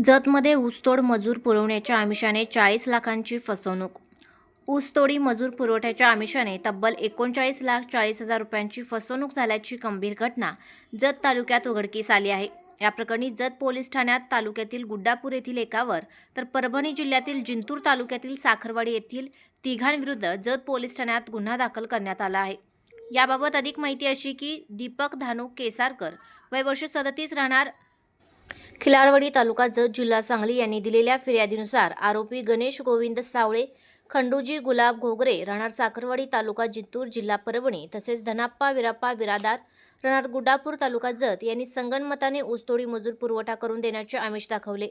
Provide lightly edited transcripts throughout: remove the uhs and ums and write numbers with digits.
जतमध्ये ऊसतोड मजूर पुरवण्याच्या आमिषाने 40 लाखांची फसवणूक. ऊसतोडी मजूर पुरवठ्याच्या आमिषाने तब्बल 39,40,000 रुपयांची फसवणूक झाल्याची गंभीर घटना जत तालुक्यात उघडकीस आली आहे. या प्रकरणी जत पोलीस ठाण्यात तालुक्यातील गुड्डापूर येथील एकावर तर परभणी जिल्ह्यातील जिंतूर तालुक्यातील साखरवाडी येथील तिघांविरुद्ध जत पोलीस ठाण्यात गुन्हा दाखल करण्यात आला आहे. याबाबत अधिक माहिती अशी की दीपक धानू केसारकर, वय वर्ष 37, राहणार खिलारवाडी, तालुका जत, जिल्हा सांगली यांनी दिलेल्या फिर्यादीनुसार आरोपी गणेश गोविंद सावळे, खंडूजी गुलाब घोगरे, राहणार साखरवाडी, तालुका जिंतूर, जिल्हा परभणी, तसेच धनाप्पा विराप्पा बिरादार, राहणार गुड्डापूर, तालुका जत यांनी संगनमताने ऊसतोडी मजूर पुरवठा करून देण्याचे आमिष दाखवले.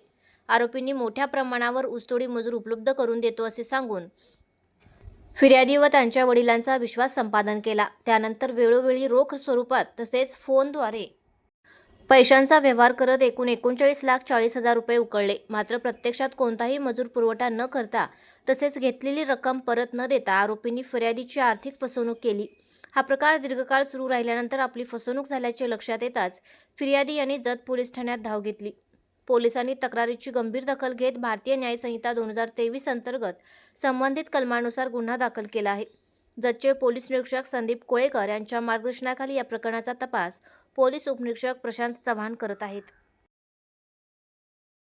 आरोपींनी मोठ्या प्रमाणावर ऊसतोडी मजूर उपलब्ध करून देतो असे सांगून फिर्यादी व त्यांच्या वडिलांचा विश्वास संपादन केला. त्यानंतर वेळोवेळी रोख स्वरूपात तसेच फोनद्वारे पैशांचा व्यवहार करत एकूण 39,40,000 रुपये उकळले. मात्र प्रत्यक्षात कोणताही मजूर पुरवठा न करता तसेच घेतलेली रक्कम परत न देता आरोपींनी फिर्यादीची आर्थिक फसवणूक केली. हा प्रकार दीर्घकाळ सुरू राहिल्यानंतर आपली फसवणूक झाल्याचे लक्षात येताच फिर्यादी यांनी जत पोलीस ठाण्यात धाव घेतली. पोलिसांनी तक्रारीची गंभीर दखल घेत भारतीय न्याय संहिता 2023 अंतर्गत संबंधित कलमानुसार गुन्हा दाखल केला आहे. जतचे पोलीस निरीक्षक संदीप कोळेकर यांच्या मार्गदर्शनाखाली या प्रकरणाचा तपास पोलीस उपनिरीक्षक प्रशांत चव्हाण करत आहेत.